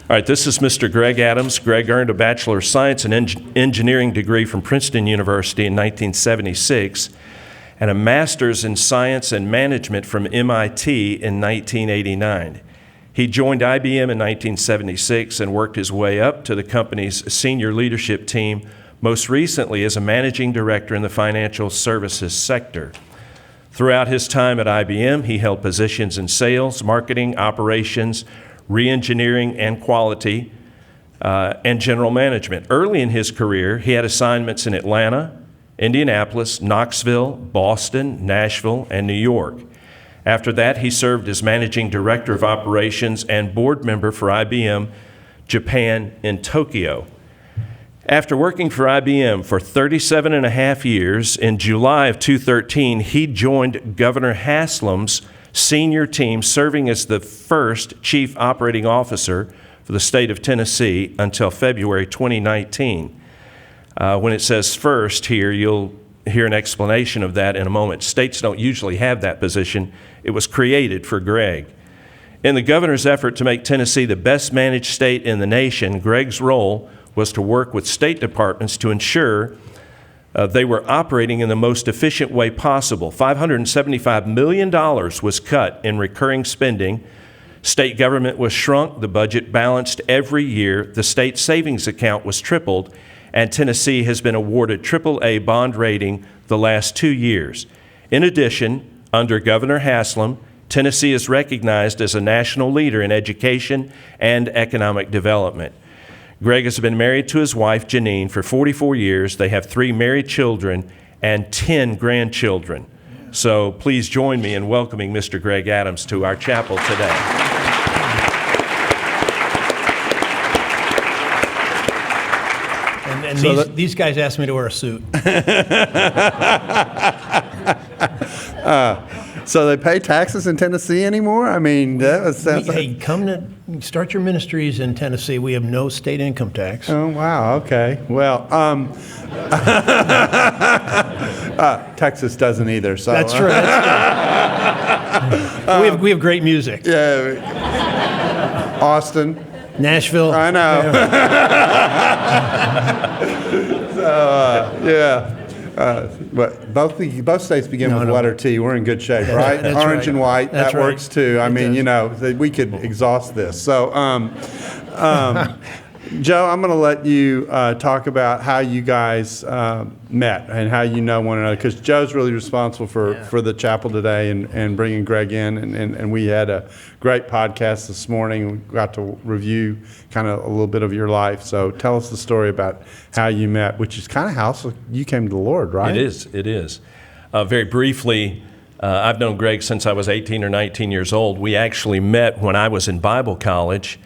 All right, this is Mr. Greg Adams. Greg earned a Bachelor of Science and Engineering degree from Princeton University in 1976 and a Master's in Science and Management from MIT in 1989. He joined IBM in 1976 and worked his way up to the company's senior leadership team, most recently as a managing director in the financial services sector. Throughout his time at IBM, he held positions in sales, marketing, operations, re-engineering, and quality, and general management. Early in his career, he had assignments in Atlanta, Indianapolis, Knoxville, Boston, Nashville, and New York. After that, he served as managing director of operations and board member for IBM Japan in Tokyo. After working for IBM for 37 and a half years, in July of 2013, he joined Governor Haslam's senior team, serving as the first chief operating officer for the state of Tennessee until February 2019. When it says first here, you'll hear an explanation of that in a moment. States don't usually have that position. It was created for Greg. In the governor's effort to make Tennessee the best managed state in the nation, Greg's role was to work with state departments to ensure they were operating in the most efficient way possible. $575 million was cut in recurring spending. State government was shrunk. The budget balanced every year. The state savings account was tripled, and Tennessee has been awarded AAA bond rating the last 2 years. In addition, under Governor Haslam, Tennessee is recognized as a national leader in education and economic development. Greg has been married to his wife, Janine, for 44 years. They have 3 married children and 10 grandchildren. So please join me in welcoming Mr. Greg Adams to our chapel today. And these guys asked me to wear a suit. So they pay taxes in Tennessee anymore? I mean, that sounds Hey, come to start your ministries in Tennessee. We have no state income tax. Oh, wow, okay. Well, Texas doesn't either, so. That's true. We have great music. Yeah. Austin. Nashville. I know. So, yeah. But both states begin with letter T. We're in good shape, right? That's Orange right. and white, That's that right. works too. I mean, we could exhaust this. So, Joe, I'm going to let you talk about how you guys met and how you know one another, because Joe's really responsible for the chapel today and bringing Greg in. And we had a great podcast this morning. We got to review kind of a little bit of your life. So tell us the story about how you met, which is kind of how you came to the Lord, right? It is. Very briefly, I've known Greg since I was 18 or 19 years old. We actually met when I was in Bible college.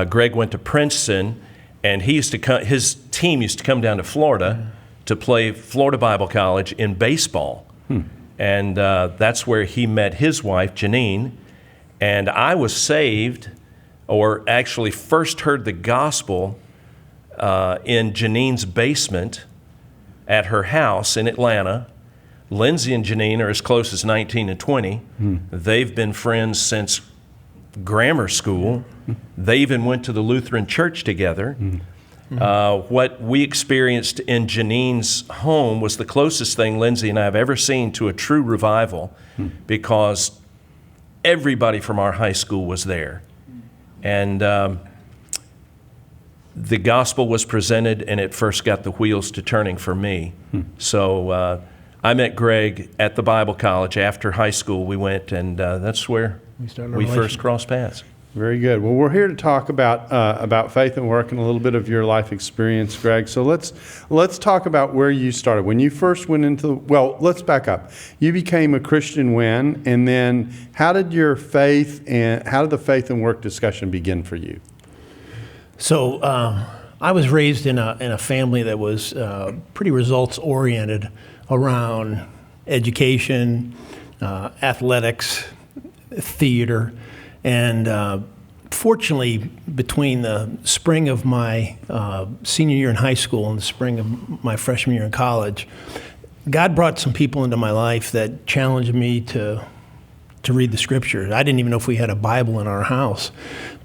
Greg went to Princeton, and his team used to come down to Florida to play Florida Bible College in baseball. And that's where he met his wife, Janine. And I was saved, or actually first heard the gospel in Janine's basement at her house in Atlanta. Lindsay and Janine are as close as 19 and 20. They've been friends since grammar school. They even went to the Lutheran church together. What we experienced in Janine's home was the closest thing Lindsay and I have ever seen to a true revival, because everybody from our high school was there. And the gospel was presented, and it first got the wheels to turning for me. So I met Greg at the Bible college after high school. We went, and that's where we first crossed paths. Very good. Well, we're here to talk about faith and work and a little bit of your life experience, Greg. So let's talk about where you started. When you first went into, let's back up. You became a Christian when, and then how did the faith and work discussion begin for you? So I was raised in a family that was pretty results oriented around education, athletics, theater. And fortunately, between the spring of my senior year in high school and the spring of my freshman year in college, God brought some people into my life that challenged me to to read the scriptures. I didn't even know if we had a Bible in our house.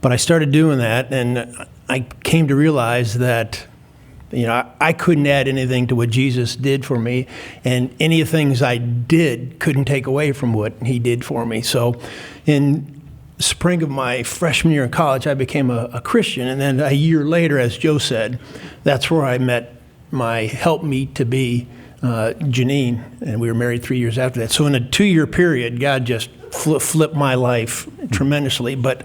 But I started doing that, and I came to realize that, I couldn't add anything to what Jesus did for me, and any of the things I did couldn't take away from what he did for me. So in spring of my freshman year in college, I became a Christian, and then a year later, as Joe said, that's where I met my helpmeet to be, Janine, and we were married 3 years after that. So in a 2-year period, God just flipped my life tremendously. But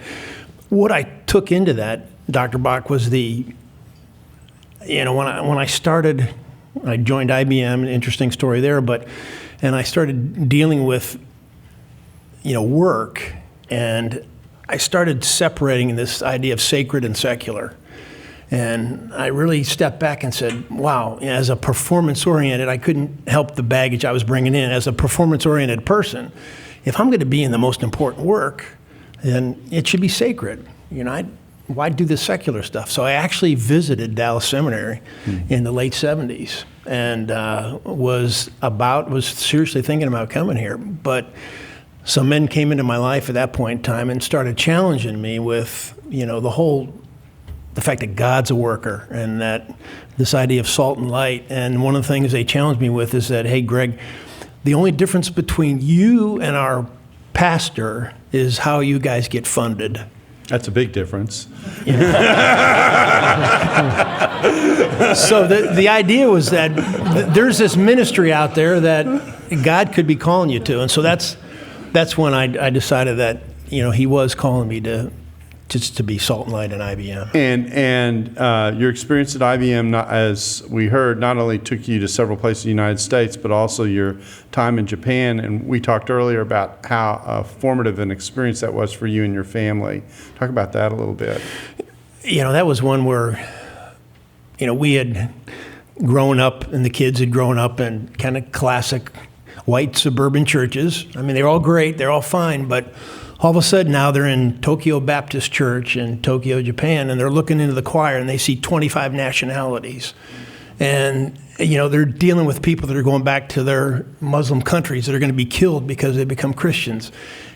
what I took into that, Dr. Bock, was when I started, I joined IBM, an interesting story there, and I started dealing with, work, and I started separating this idea of sacred and secular. And I really stepped back and said, wow, as a performance-oriented, I couldn't help the baggage I was bringing in. As a performance-oriented person, if I'm going to be in the most important work, then it should be sacred. Why do the secular stuff? So I actually visited Dallas Seminary in the late 70s and was seriously thinking about coming here. But some men came into my life at that point in time and started challenging me with, the fact that God's a worker and that this idea of salt and light. And one of the things they challenged me with is that, hey, Greg, the only difference between you and our pastor is how you guys get funded. That's a big difference. So the idea was that there's this ministry out there that God could be calling you to. And so that's when I decided that, he was calling me to be salt and light in IBM. And your experience at IBM, as we heard, not only took you to several places in the United States, but also your time in Japan. And we talked earlier about how formative an experience that was for you and your family. Talk about that a little bit. That was one where, we had grown up, and the kids had grown up in kind of classic white suburban churches. I mean, they're all great, they're all fine, but all of a sudden now they're in Tokyo Baptist Church in Tokyo, Japan, and they're looking into the choir and they see 25 nationalities. And, they're dealing with people that are going back to their Muslim countries that are going to be killed because they become Christians.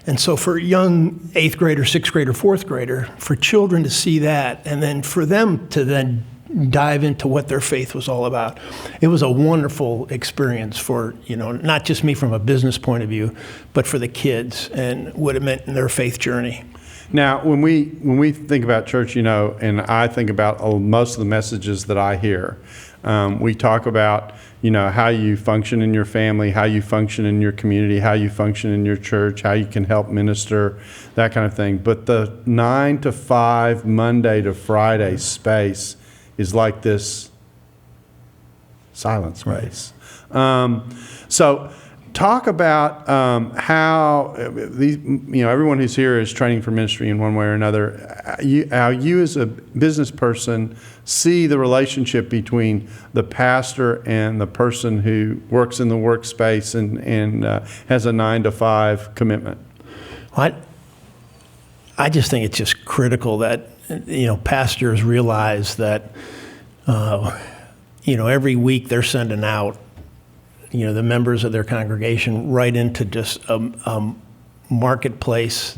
And so for a young 8th grader, 6th grader, 4th grader, for children to see that, and then for them to then dive into what their faith was all about. It was a wonderful experience for, not just me from a business point of view, but for the kids and what it meant in their faith journey. Now, when we think about church, and I think about most of the messages that I hear, we talk about, how you function in your family, how you function in your community, how you function in your church, how you can help minister, that kind of thing. But the 9 to 5, Monday to Friday space is like this silent space. So talk about how these, everyone who's here is training for ministry in one way or another. How you as a business person see the relationship between the pastor and the person who works in the workspace and has a 9 to 5 commitment. I just think it's just critical that pastors realize that every week they're sending out the members of their congregation right into just a marketplace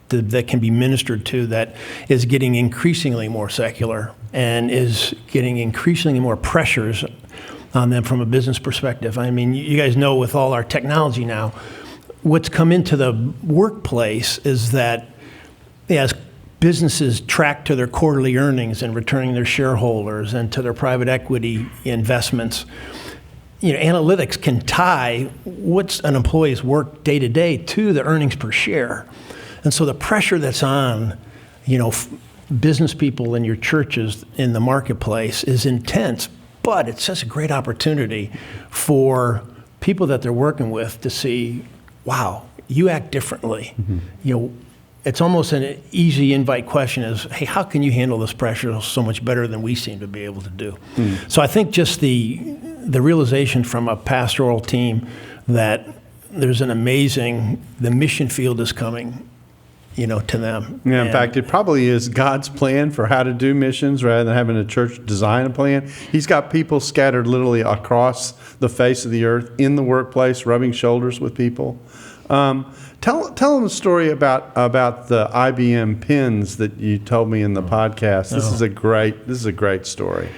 that can be ministered to that is getting increasingly more secular and is getting increasingly more pressures on them from a business perspective. I mean, you guys know with all our technology now, what's come into the workplace is that as businesses track to their quarterly earnings and returning their shareholders and to their private equity investments, analytics can tie what's an employee's work day to day to the earnings per share. And so the pressure that's on, business people in your churches in the marketplace is intense, but it's just a great opportunity for people that they're working with to see, wow, you act differently. Mm-hmm. It's almost an easy invite question is, hey, how can you handle this pressure so much better than we seem to be able to do? Mm. So I think just the realization from a pastoral team that there's the mission field is coming, to them. Yeah, in fact, it probably is God's plan for how to do missions rather than having a church design a plan. He's got people scattered literally across the face of the earth in the workplace, rubbing shoulders with people. Tell them a story about the IBM pins that you told me in the podcast. This is a great story.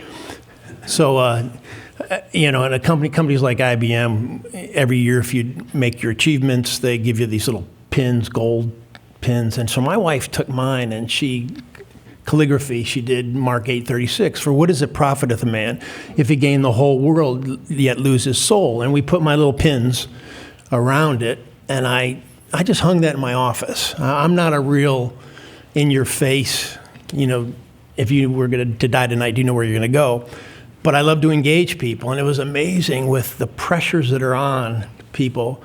So, in companies like IBM, every year if you make your achievements, they give you these little pins, gold pins. And so my wife took mine and she did Mark 8:36, for what does it profiteth a man if he gain the whole world yet lose his soul? And we put my little pins around it, and I just hung that in my office. I'm not a real in-your-face, if you were going to die tonight, do you know where you're going to go? But I love to engage people, and it was amazing with the pressures that are on people.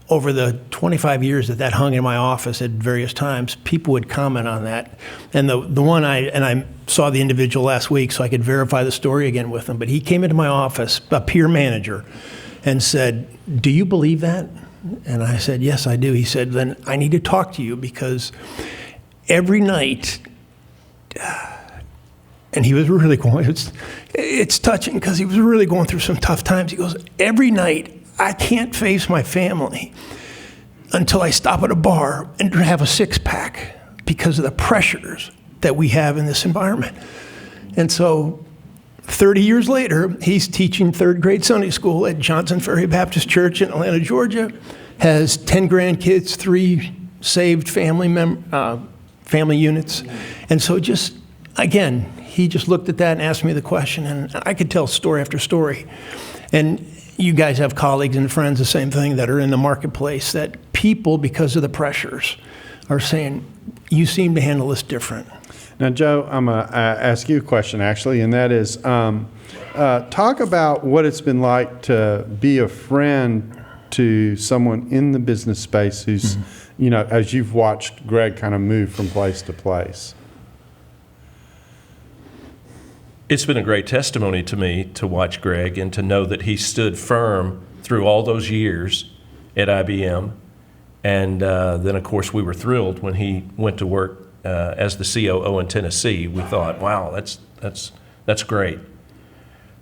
Over the 25 years that hung in my office at various times, people would comment on that. And the one I saw the individual last week, so I could verify the story again with him, but he came into my office, a peer manager, and said, "Do you believe that?" And I said, "Yes, I do." He said, "Then I need to talk to you because every night," and he was really going, it's touching because he was really going through some tough times. He goes, "Every night I can't face my family until I stop at a bar and have a six-pack because of the pressures that we have in this environment." And so 30 years later, he's teaching third grade Sunday school at Johnson Ferry Baptist Church in Atlanta, Georgia, has 10 grandkids, 3 saved family units. And so again, he just looked at that and asked me the question, and I could tell story after story. And you guys have colleagues and friends, the same thing, that are in the marketplace, that people, because of the pressures, are saying, "You seem to handle this different." Now, Joe, I'm going to ask you a question, actually, and that is, talk about what it's been like to be a friend to someone in the business space who's, as you've watched Greg kind of move from place to place. It's been a great testimony to me to watch Greg and to know that he stood firm through all those years at IBM. And then, of course, we were thrilled when he went to work as the COO in Tennessee. We thought, wow, that's great.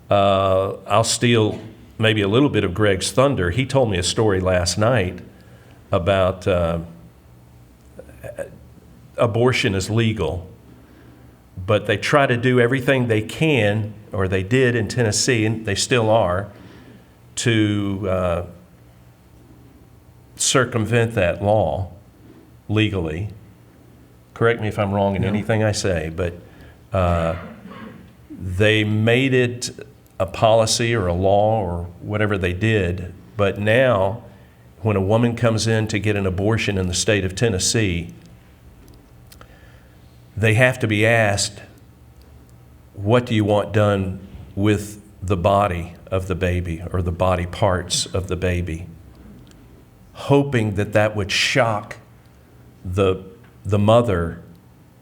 I'll steal maybe a little bit of Greg's thunder. He told me a story last night about abortion is legal, but they try to do everything they can, or they did in Tennessee, and they still are, to circumvent that law legally. Correct me if I'm wrong in anything I say, but they made it a policy or a law or whatever they did. But now, when a woman comes in to get an abortion in the state of Tennessee, they have to be asked, what do you want done with the body of the baby or the body parts of the baby? Hoping that would shock the mother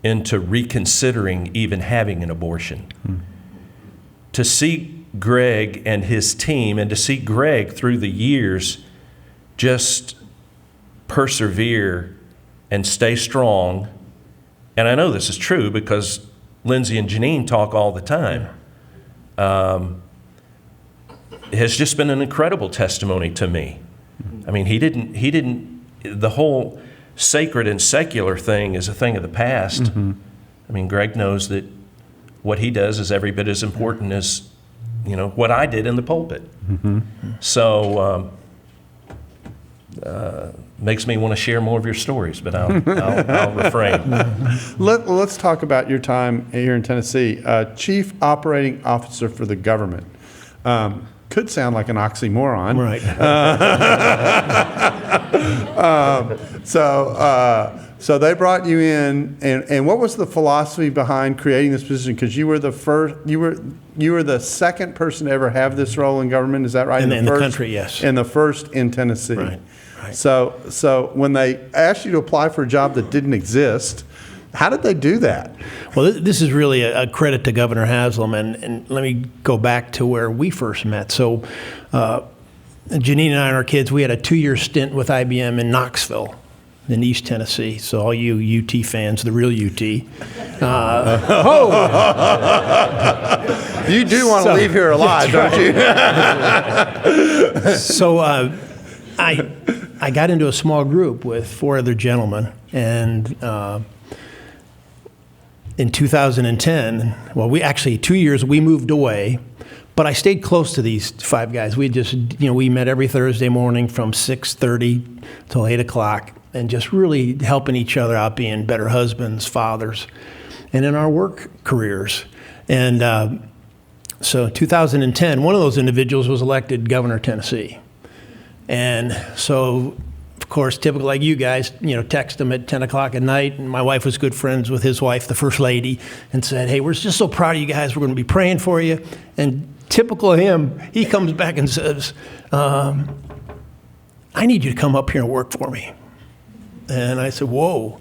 into reconsidering even having an abortion. To see Greg and his team, and to see Greg through the years just persevere and stay strong. And I know this is true because Lindsay and Janine talk all the time. It has just been an incredible testimony to me. I mean, he didn't, the whole sacred and secular thing is a thing of the past. I mean, Greg knows that what he does is every bit as important as, what I did in the pulpit. So, makes me want to share more of your stories, but I'll refrain. Let's talk about your time here in Tennessee. Chief Operating Officer for the government. Could sound like an oxymoron. Right. So they brought you in, and what was the philosophy behind creating this position? Because you were the first, you were the second person to ever have this role in government. Is that right? In the country, yes. And the first in Tennessee. Right. So when they asked you to apply for a job that didn't exist, how did they do that? Well, this is really a credit to Governor Haslam, and let me go back to where we first met. So Janine and I and our kids, we had a 2-year stint with IBM in Knoxville in East Tennessee. So all you UT fans, the real UT. You do want to leave here alive, don't you? So I got into a small group with 4 other gentlemen, and in 2010, well, 2 years, we moved away, but I stayed close to these 5 guys. We just, we met every Thursday morning from 6:30 till 8 o'clock, and just really helping each other out, being better husbands, fathers, and in our work careers. And so 2010, one of those individuals was elected governor of Tennessee. And so, of course, typical like you guys, text him at 10 o'clock at night. And my wife was good friends with his wife, the first lady, and said, hey, we're just so proud of you guys. We're going to be praying for you. And typical of him, he comes back and says, I need you to come up here and work for me. And I said, whoa.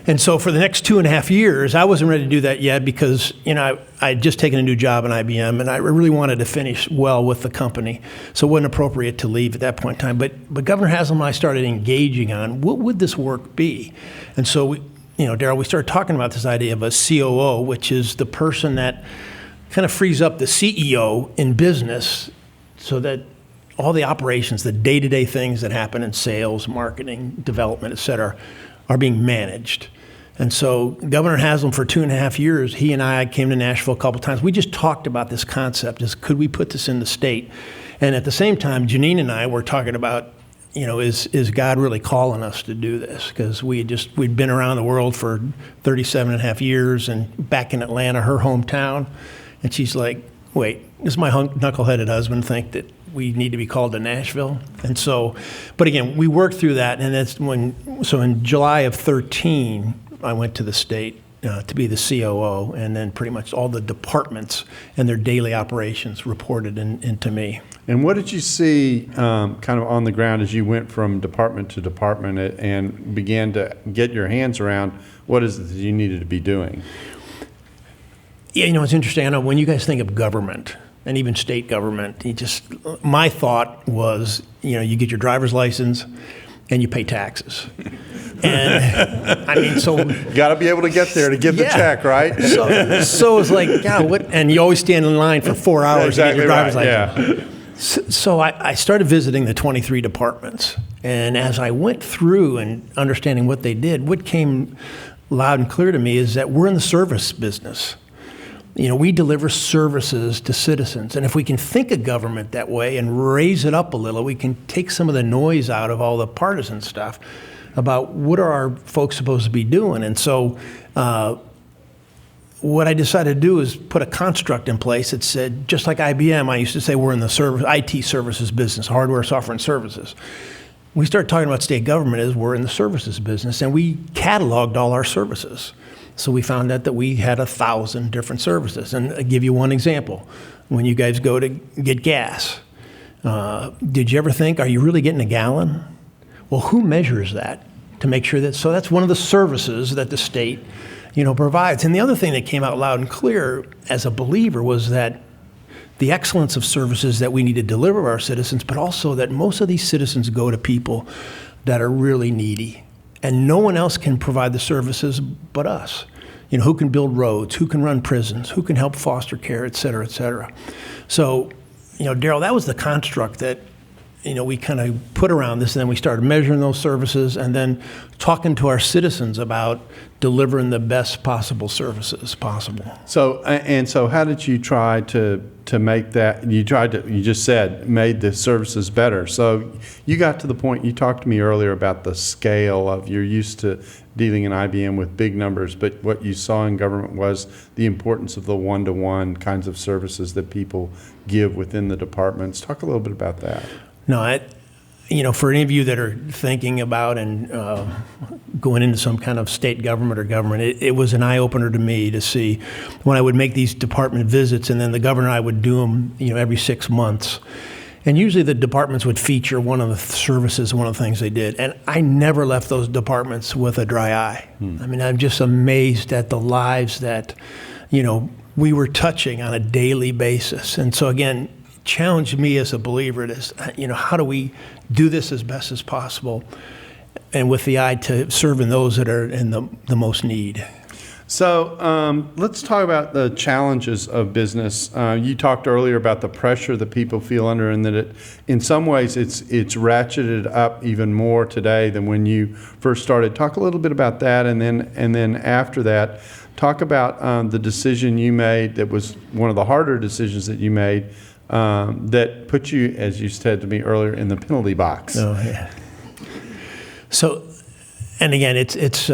And so for the next 2.5 years, I wasn't ready to do that yet because, I had just taken a new job in IBM, and I really wanted to finish well with the company. So it wasn't appropriate to leave at that point in time. But Governor Haslam and I started engaging on what would this work be? And so, Darrell, we started talking about this idea of a COO, which is the person that kind of frees up the CEO in business so that all the operations, the day-to-day things that happen in sales, marketing, development, et cetera, are being managed. And so Governor Haslam, for 2.5 years, he and I came to Nashville a couple times. We just talked about this concept, is could we put this in the state? And at the same time, Janine and I were talking about, is God really calling us to do this? Because we'd been around the world for 37.5 years and back in Atlanta, her hometown. And she's like, wait, does my knuckleheaded husband think that we need to be called to Nashville? And so, but again, we worked through that. And so in July of 13, I went to the state to be the COO, and then pretty much all the departments and their daily operations reported into me. And what did you see kind of on the ground as you went from department to department and began to get your hands around what is it that you needed to be doing? Yeah, it's interesting. I know when you guys think of government, and even state government, my thought was, you get your driver's license and you pay taxes. And so got to be able to get there to get the check, right? So it's like, God, what? And you always stand in line for 4 hours to get your driver's license. Yeah. So I started visiting the 23 departments, and as I went through and understanding what they did, what came loud and clear to me is that we're in the service business. We deliver services to citizens. And if we can think of government that way and raise it up a little, we can take some of the noise out of all the partisan stuff about what are our folks supposed to be doing. And so what I decided to do is put a construct in place that said, just like IBM, I used to say we're in the IT services business, hardware, software, and services. We started talking about state government as we're in the services business, and we cataloged all our services. So we found out that we had 1,000 different services. And I'll give you one example. When you guys go to get gas, did you ever think, are you really getting a gallon? Well, who measures that to make sure that, so that's one of the services that the state, provides. And the other thing that came out loud and clear as a believer was that the excellence of services that we need to deliver to our citizens, but also that most of these citizens go to people that are really needy. And no one else can provide the services but us. Who can build roads, who can run prisons, who can help foster care, et cetera, et cetera. So, Darrell, that was the construct that, we kind of put around this, and then we started measuring those services and then talking to our citizens about delivering the best possible services possible. So how did you try to make that, you just said, made the services better. So you got to the point, you talked to me earlier about the scale of, you're used to dealing in IBM with big numbers, but what you saw in government was the importance of the one-to-one kinds of services that people give within the departments. Talk a little bit about that. No, for any of you that are thinking about and going into some kind of state government or government, it was an eye-opener to me to see when I would make these department visits, and then the governor and I would do them, every 6 months. And usually the departments would feature one of the services, one of the things they did. And I never left those departments with a dry eye. I'm just amazed at the lives that, we were touching on a daily basis. And so again, challenged me as a believer is, how do we do this as best as possible and with the eye to serving those that are in the most need? So let's talk about the challenges of business. You talked earlier about the pressure that people feel under, and that in some ways it's ratcheted up even more today than when you first started. Talk a little bit about that, and then after that, talk about the decision you made that was one of the harder decisions that you made that put you, as you said to me earlier, in the penalty box. Oh, yeah. So, and again, it's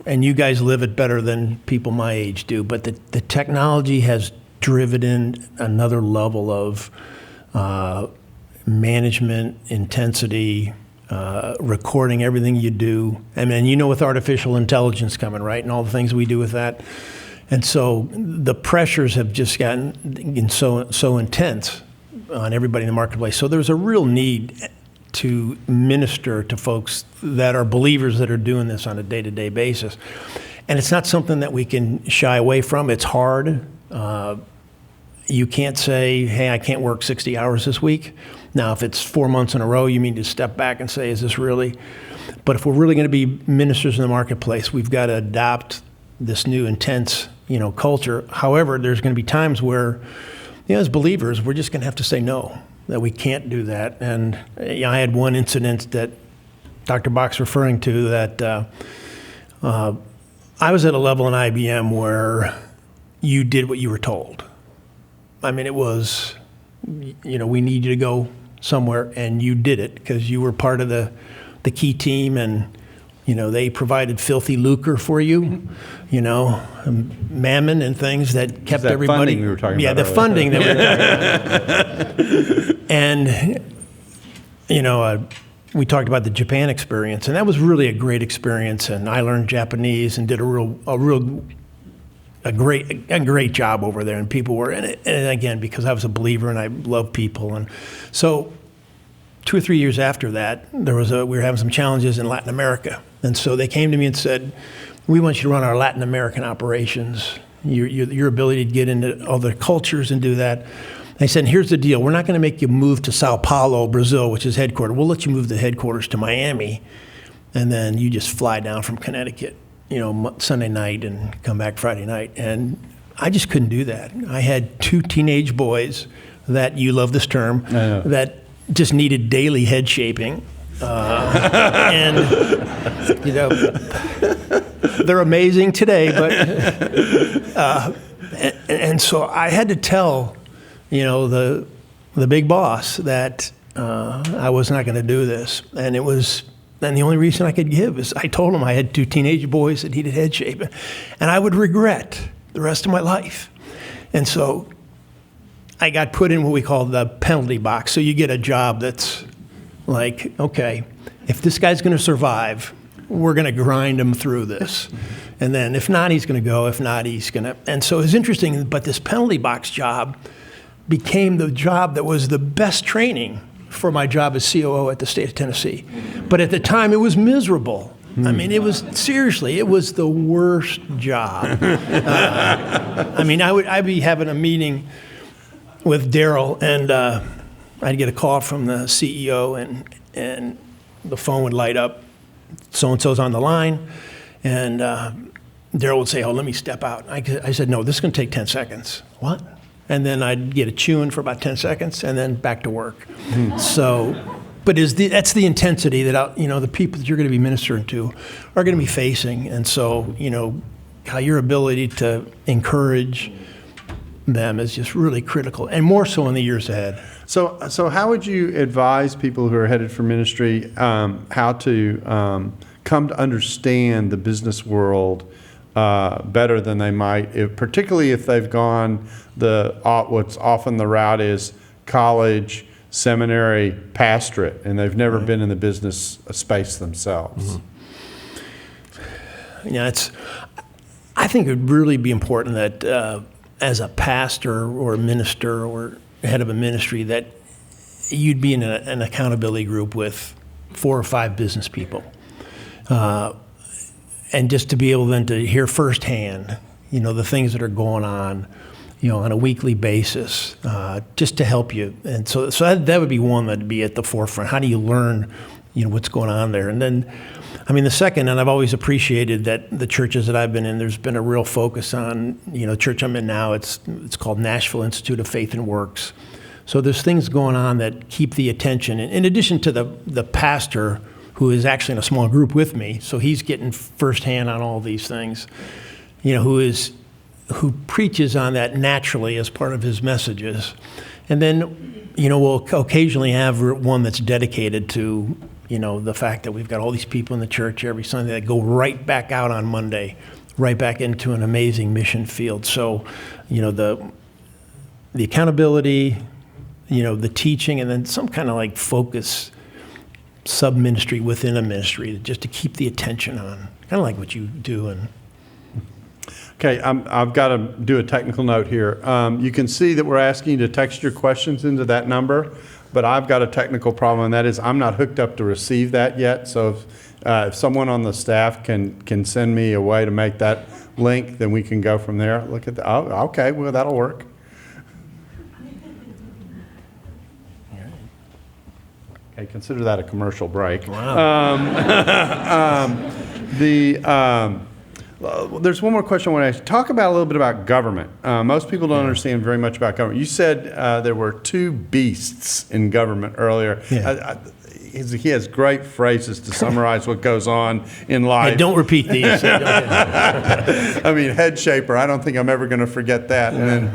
and you guys live it better than people my age do, but the technology has driven in another level of management, intensity, recording everything you do. And then, with artificial intelligence coming, right, and all the things we do with that. And so the pressures have just gotten so intense on everybody in the marketplace. So there's a real need to minister to folks that are believers that are doing this on a day-to-day basis. And it's not something that we can shy away from. It's hard. You can't say, hey, I can't work 60 hours this week. Now, if it's 4 months in a row, you need to step back and say, is this really? But if we're really going to be ministers in the marketplace, we've got to adopt this new intense, culture. However, there's going to be times where, as believers, we're just going to have to say no, that we can't do that. And I had one incident that Dr. Bock's referring to that I was at a level in IBM where you did what you were told. I mean, it was, we need you to go somewhere, and you did it because you were part of the key team, and they provided filthy lucre for you, mammon and things that kept that everybody. Funding we were talking about the earlier. funding that we were talking about. And, we talked about the Japan experience, and that was really a great experience. And I learned Japanese and did a great job over there. And people were, and again, because I was a believer and I love people. And so 2 or 3 years after that, we were having some challenges in Latin America. And so they came to me and said, we want you to run our Latin American operations, your ability to get into other cultures and do that. They said, here's the deal. We're not going to make you move to Sao Paulo, Brazil, which is headquarters. We'll let you move the headquarters to Miami, and then you just fly down from Connecticut, Sunday night and come back Friday night. And I just couldn't do that. I had 2 teenage boys that, you love this term, that just needed daily head shaping. And, they're amazing today, but, and so I had to tell, the big boss that I was not going to do this. And the only reason I could give is I told him I had 2 teenage boys that needed head shaping, and I would regret the rest of my life. And so I got put in what we call the penalty box. So you get a job that's like, okay, if this guy's going to survive, we're going to grind him through this. And then if not, he's going to go. If not, he's going to. And so it was interesting, but this penalty box job became the job that was the best training for my job as COO at the state of Tennessee. But at the time, it was miserable. I mean, it was the worst job. I'd be having a meeting with Darrell, and I'd get a call from the CEO, and the phone would light up. So-and-so's on the line, and Darrell would say, oh, let me step out. I said, no, this is going to take 10 seconds. What? And then I'd get a chewing for about 10 seconds, and then back to work. So, but that's the intensity that, the people that you're going to be ministering to are going to be facing. And so, how your ability to encourage them is just really critical, and more so in the years ahead. So how would you advise people who are headed for ministry how to come to understand the business world better than they might, particularly if they've gone what's often the route is college, seminary, pastorate, and they've never been in the business space themselves? Mm-hmm. I think it would really be important that as a pastor or a minister or head of a ministry, that you'd be in an accountability group with 4 or 5 business people. And just to be able then to hear firsthand, the things that are going on, on a weekly basis, just to help you. And so that would be one that'd be at the forefront. How do you learn, what's going on there? And then I mean, the second, and I've always appreciated that the churches that I've been in, there's been a real focus on, the church I'm in now, it's called Nashville Institute of Faith and Works. So there's things going on that keep the attention. In addition to the pastor, who is actually in a small group with me, so he's getting firsthand on all these things, who preaches on that naturally as part of his messages. And then, we'll occasionally have one that's dedicated to, the fact that we've got all these people in the church every Sunday that go right back out on Monday, right back into an amazing mission field. So, the accountability, the teaching, and then some kind of like focus sub-ministry within a ministry just to keep the attention on, kind of like what you do. And Okay, I've got to do a technical note here. You can see that we're asking you to text your questions into that number, but I've got a technical problem, and that is I'm not hooked up to receive that yet. So if someone on the staff can send me a way to make that link, then we can go from there. Look at that. Oh, okay, well, that'll work. Okay, consider that a commercial break. wow. There's one more question I want to ask you. Talk about a little bit about government. Most people don't understand very much about government. You said there were two beasts in government earlier. Yeah. He has great phrases to summarize what goes on in life. Hey, don't repeat these. I mean, head shaper, I don't think I'm ever going to forget that. And then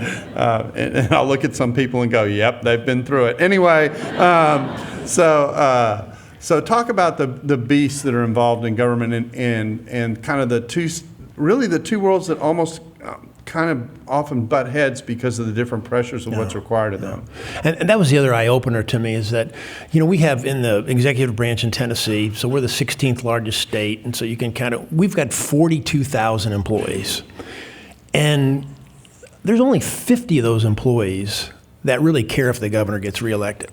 and I'll look at some people and go, yep, they've been through it. Anyway, so talk about the beasts that are involved in government and kind of the two worlds that almost kind of often butt heads because of the different pressures of what's required of them. And that was the other eye-opener to me is that, we have in the executive branch in Tennessee, so we're the 16th largest state, and so you can we've got 42,000 employees. And there's only 50 of those employees that really care if the governor gets reelected.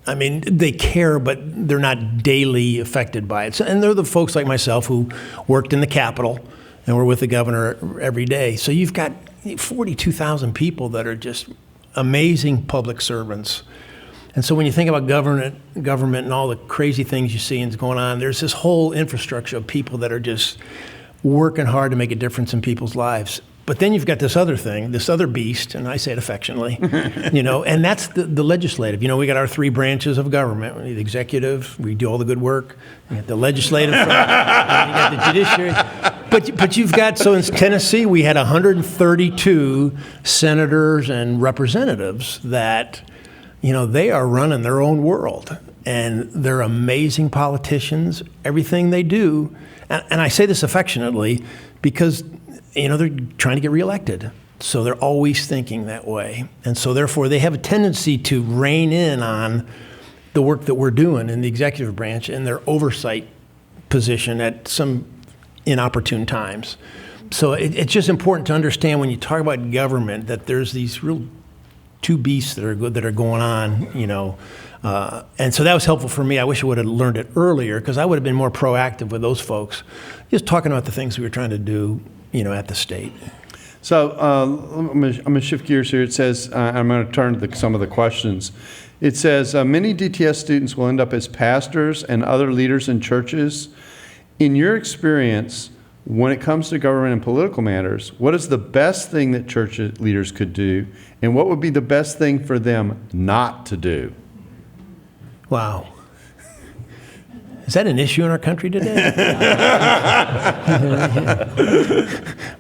I mean, they care, but they're not daily affected by it. And they're the folks like myself who worked in the Capitol and we're with the governor every day. So you've got 42,000 people that are just amazing public servants. And so when you think about government and all the crazy things you see is going on, there's this whole infrastructure of people that are just working hard to make a difference in people's lives. But then you've got this other thing, this other beast, and I say it affectionately, and that's the legislative. We got our three branches of government. The executive, we do all the good work. We got the legislative, and you got the judiciary. But you've got, so in Tennessee, we had 132 senators and representatives that, they are running their own world. And they're amazing politicians, everything they do. And I say this affectionately because they're trying to get reelected. So they're always thinking that way. And so therefore they have a tendency to rein in on the work that we're doing in the executive branch and their oversight position at some inopportune times. So it's just important to understand when you talk about government that there's these real two beasts that are good that are going on, and so that was helpful for me. I wish I would have learned it earlier because I would have been more proactive with those folks, just talking about the things we were trying to do at the state. So I'm going to shift gears here. It says, I'm going to turn to some of the questions. It says, many DTS students will end up as pastors and other leaders in churches. In your experience, when it comes to government and political matters, what is the best thing that church leaders could do, and what would be the best thing for them not to do? Wow. Is that an issue in our country today?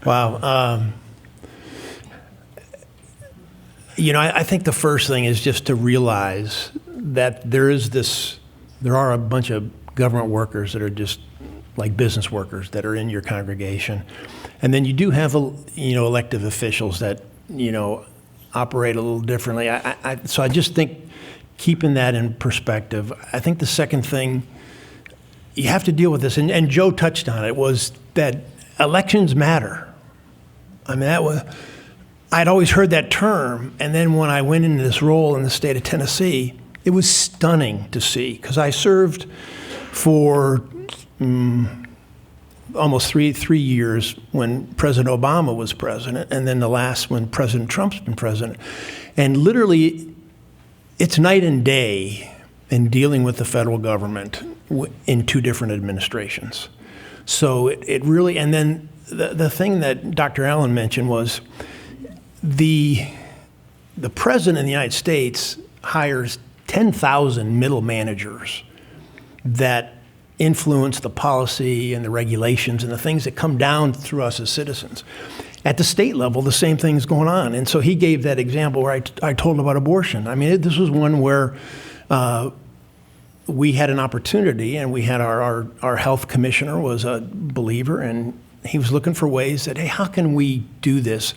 Wow. I think the first thing is just to realize that there are a bunch of government workers that are just like business workers that are in your congregation. And then you do have, elective officials that, operate a little differently. So I just think keeping that in perspective. I think the second thing, you have to deal with this, and Joe touched on it, was that elections matter. I mean, I'd always heard that term, and then when I went into this role in the state of Tennessee, it was stunning to see, because I served for almost three years when President Obama was president, and then the last when President Trump's been president. And literally, it's night and day in dealing with the federal government in 2 different administrations. So it really, and then the thing that Dr. Allen mentioned was the President of the United States hires 10,000 middle managers that influence the policy and the regulations and the things that come down through us as citizens. At the state level, the same thing's going on. And so he gave that example where I told him about abortion. I mean, this was one where we had an opportunity, and we had our health commissioner was a believer, and he was looking for ways that, hey, how can we do this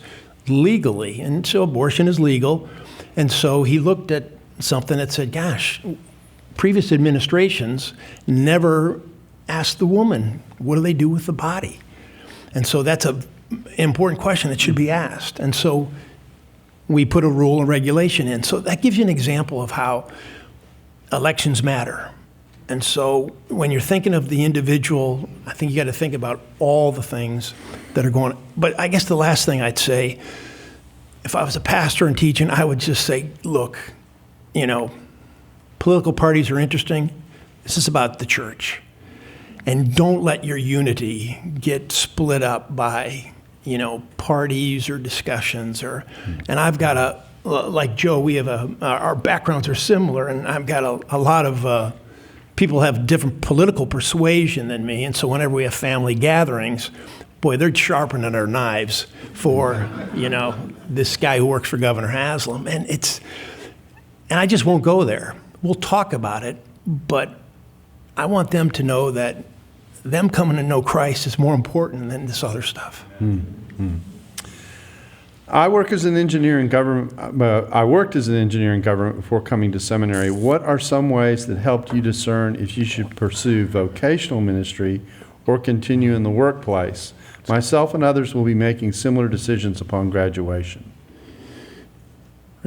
legally? And so abortion is legal. And so he looked at something that said, gosh, previous administrations never asked the woman, what do they do with the body? And so that's an important question that should be asked. And so we put a rule and regulation in. So that gives you an example of how elections matter. And so when you're thinking of the individual, I think you got to think about all the things that are going on. But I guess the last thing I'd say, if I was a pastor and teaching, I would just say, look, political parties are interesting. This is about the church. And don't let your unity get split up by, parties or discussions. And I've got like Joe, we have our backgrounds are similar, and I've got a lot of people have different political persuasion than me. And so whenever we have family gatherings, boy, they're sharpening their knives for, this guy who works for Governor Haslam. And I just won't go there. We'll talk about it, but I want them to know that them coming to know Christ is more important than this other stuff. Mm-hmm. I worked as an engineer in government before coming to seminary. What are some ways that helped you discern if you should pursue vocational ministry or continue in the workplace? Myself and others will be making similar decisions upon graduation.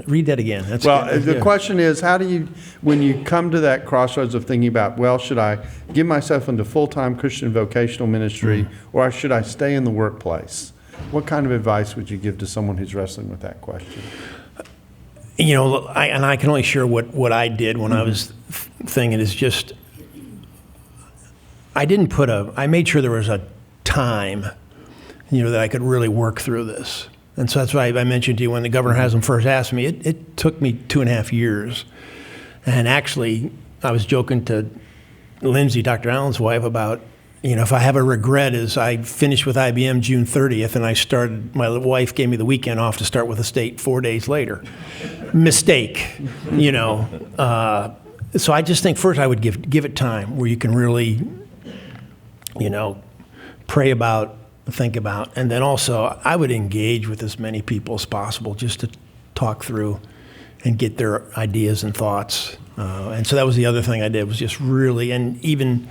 Read that again. That's well, good. The question is, how do you, when you come to that crossroads of thinking about, well, should I give myself into full-time Christian vocational ministry, or should I stay in the workplace? What kind of advice would you give to someone who's wrestling with that question? I can only share what I did when I was thinking is just, I made sure there was a time, that I could really work through this. And so that's why I mentioned to you when the Governor Haslam first asked me, it took me 2.5 years. And actually, I was joking to Lindsay, Dr. Allen's wife, about, if I have a regret is I finished with IBM June 30th and my wife gave me the weekend off to start with the state 4 days later. Mistake, So I just think first I would give it time where you can really, pray about, think about, and then also I would engage with as many people as possible just to talk through and get their ideas and thoughts. And so that was the other thing I did, was just really, and even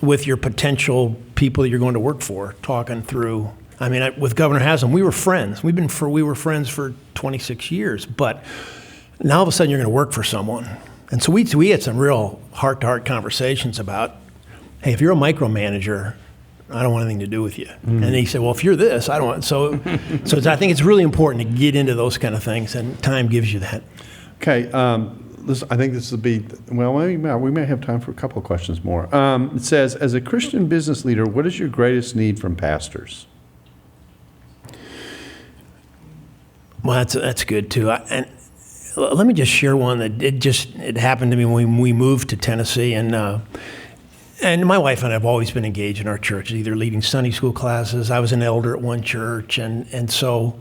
with your potential people that you're going to work for, talking through. I mean, with Governor Haslam, we were friends. We were friends for 26 years, but now all of a sudden you're going to work for someone. And so we had some real heart-to-heart conversations about, hey, if you're a micromanager, I don't want anything to do with you. And he said, well, if you're this, I don't want. So I think it's really important to get into those kind of things, and time gives you that. Okay. I think this will be, we may have time for a couple of questions more. It says, as a Christian business leader, what is your greatest need from pastors? Well, that's good too. And let me just share one that it happened to me when we moved to Tennessee, and my wife and I have always been engaged in our church, either leading Sunday school classes. I was an elder at one church, and so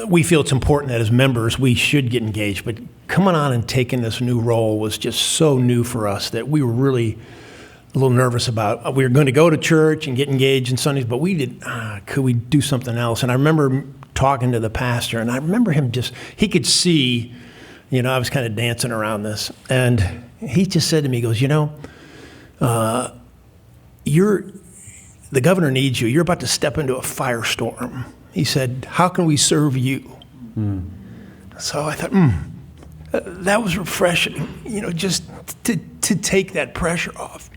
we feel it's important that as members we should get engaged. But coming on and taking this new role was just so new for us that we were really a little nervous about. We were going to go to church and get engaged in Sundays, but could we do something else? And I remember talking to the pastor, and I remember him he could see, I was kind of dancing around this, and he just said to me, he goes, the governor needs you. You're about to step into a firestorm. He said, how can we serve you? So I thought, that was refreshing, just to take that pressure off.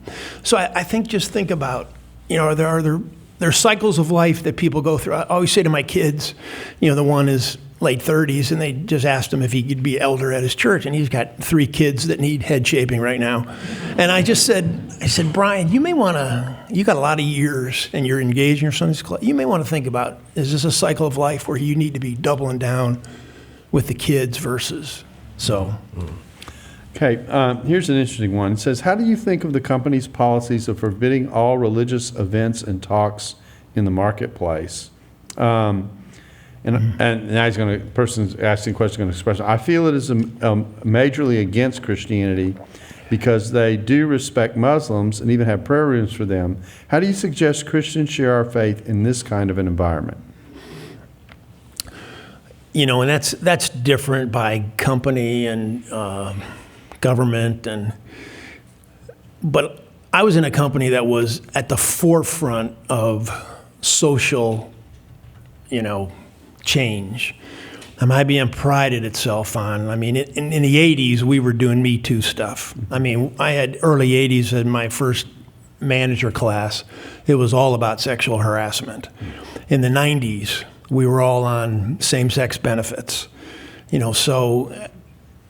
So I think just think about, there are cycles of life that people go through. I always say to my kids, the one is, late 30s, and they just asked him if he could be elder at his church, and he's got 3 kids that need head shaping right now. And I said, Brian, you got a lot of years, and you're engaged in your Sunday school. You may want to think about, is this a cycle of life where you need to be doubling down with the kids versus so? Okay, here's an interesting one. It says, how do you think of the company's policies of forbidding all religious events and talks in the marketplace? And now person's asking a question, going to express, I feel it is majorly against Christianity because they do respect Muslims and even have prayer rooms for them. How do you suggest Christians share our faith in this kind of an environment? You know, and that's different by company and government, but I was in a company that was at the forefront of social, change. IBM prided itself on, in the 80s, we were doing Me Too stuff. I had early 80s in my first manager class. It was all about sexual harassment. In the 90s, we were all on same-sex benefits. So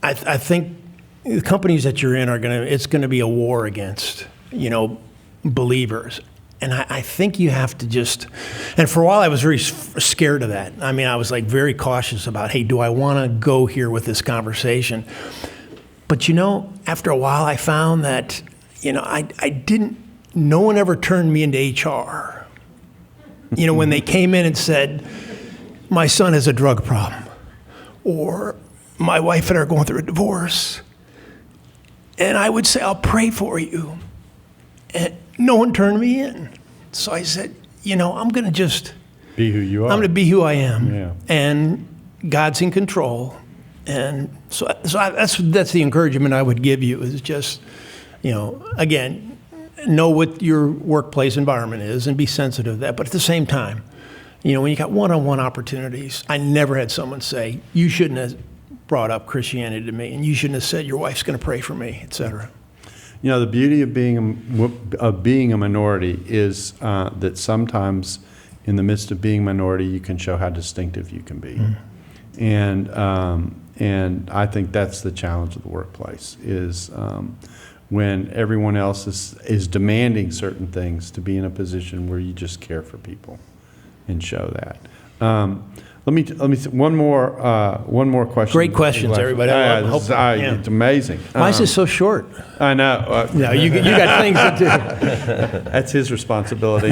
I think the companies that you're in it's going to be a war against, believers. And I think you have to and for a while I was very scared of that. I was like very cautious about, hey, do I want to go here with this conversation? But after a while I found that, no one ever turned me into HR. When they came in and said, my son has a drug problem, or my wife and I are going through a divorce, and I would say, I'll pray for you. And no one turned me in. So I said, I'm going to just be who you are. I'm going to be who I am. Yeah. And God's in control. And so that's the encouragement I would give you is just, again, know what your workplace environment is and be sensitive to that. But at the same time, when you got one-on-one opportunities, I never had someone say, you shouldn't have brought up Christianity to me, and you shouldn't have said your wife's going to pray for me, et cetera. The beauty of being a minority is that sometimes in the midst of being minority, you can show how distinctive you can be. Mm-hmm. And I think that's the challenge of the workplace is when everyone else is demanding certain things, to be in a position where you just care for people and show that. Let me one more question. Great questions, everybody. It's amazing. Why is this so short? I know. No, you got things to do. That's his responsibility.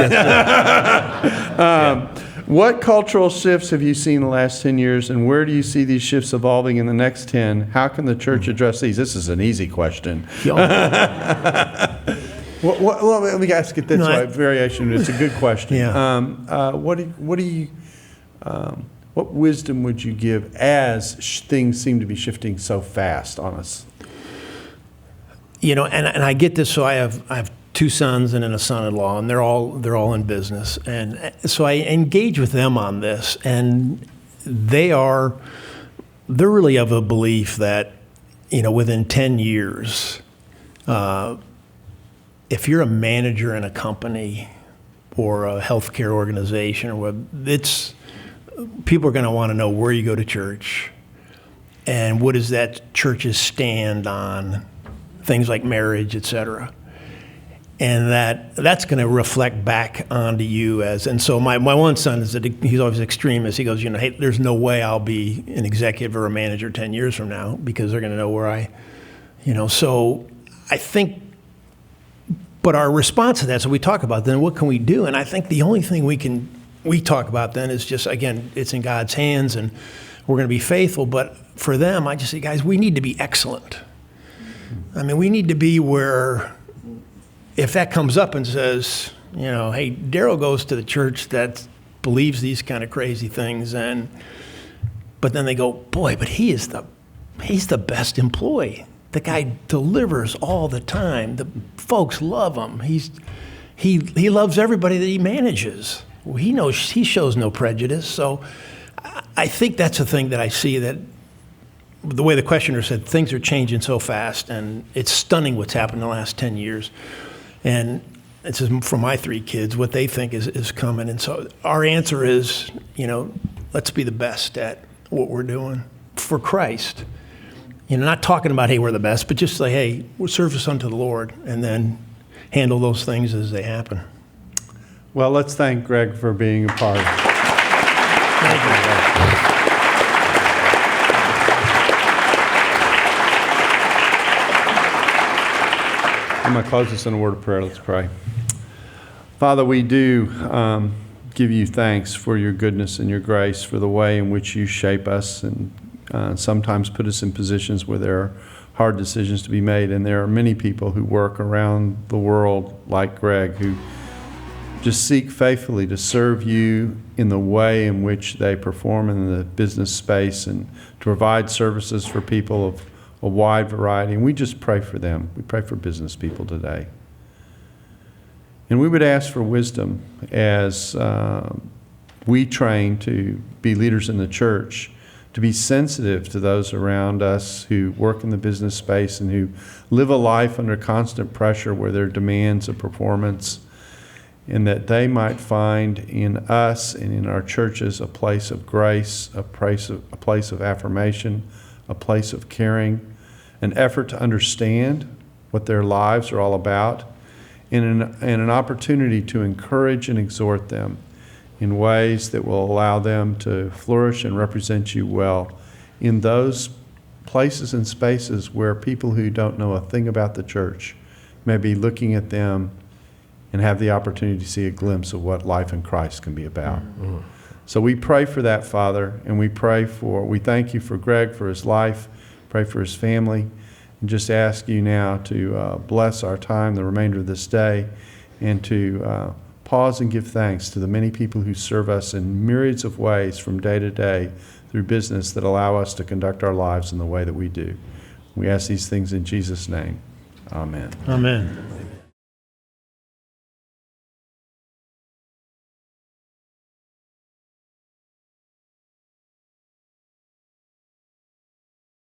What cultural shifts have you seen in the last 10 years, and where do you see these shifts evolving in the next 10? How can the church address these? This is an easy question. Well, let me ask it this way. Variation. It's a good question. Yeah. What wisdom would you give as things seem to be shifting so fast on us? And I get this. So I have 2 sons and then a son-in-law, and they're all in business, and so I engage with them on this, and they're really of a belief that within 10 years, if you're a manager in a company or a healthcare organization, or people are going to want to know where you go to church and what does that church's stand on things like marriage, et cetera. And that's going to reflect back onto you and so my one son he's always extremist. He goes, hey, there's no way I'll be an executive or a manager 10 years from now because they're going to know where so I think, but our response to that, so we talk about then what can we do? And I think the only thing we talk about then is just, again, it's in God's hands and we're going to be faithful. But for them, I just say, guys, we need to be excellent. We need to be where if that comes up and says, hey, Darrell goes to the church that believes these kind of crazy things, but then they go, boy, but he's the best employee. The guy delivers all the time. The folks love him. He loves everybody that he manages. Well, he shows no prejudice. So I think that's the thing that I see, that the way the questioner said, things are changing so fast, and it's stunning what's happened in the last 10 years. And it's just for my 3 kids, what they think is coming. And so our answer is, let's be the best at what we're doing for Christ. You know, not talking about, hey, we're the best, but just say, hey, we're service unto the Lord, and then handle those things as they happen. Well, let's thank Greg for being a part. Thank you. I'm going to close this in a word of prayer. Let's pray. Father, we do give you thanks for your goodness and your grace, for the way in which you shape us and sometimes put us in positions where there are hard decisions to be made. And there are many people who work around the world like Greg, who just seek faithfully to serve you in the way in which they perform in the business space and to provide services for people of a wide variety. And we just pray for them. We pray for business people today. And we would ask for wisdom as we train to be leaders in the church, to be sensitive to those around us who work in the business space and who live a life under constant pressure where there are demands of performance, and that they might find in us and in our churches a place of grace, a place of affirmation, a place of caring, an effort to understand what their lives are all about, and an opportunity to encourage and exhort them in ways that will allow them to flourish and represent you well in those places and spaces where people who don't know a thing about the church may be looking at them and have the opportunity to see a glimpse of what life in Christ can be about. Mm-hmm. So we pray for that, Father, and we thank you for Greg, for his life, pray for his family, and just ask you now to bless our time, the remainder of this day, and to pause and give thanks to the many people who serve us in myriads of ways from day to day through business that allow us to conduct our lives in the way that we do. We ask these things in Jesus' name. Amen. Amen.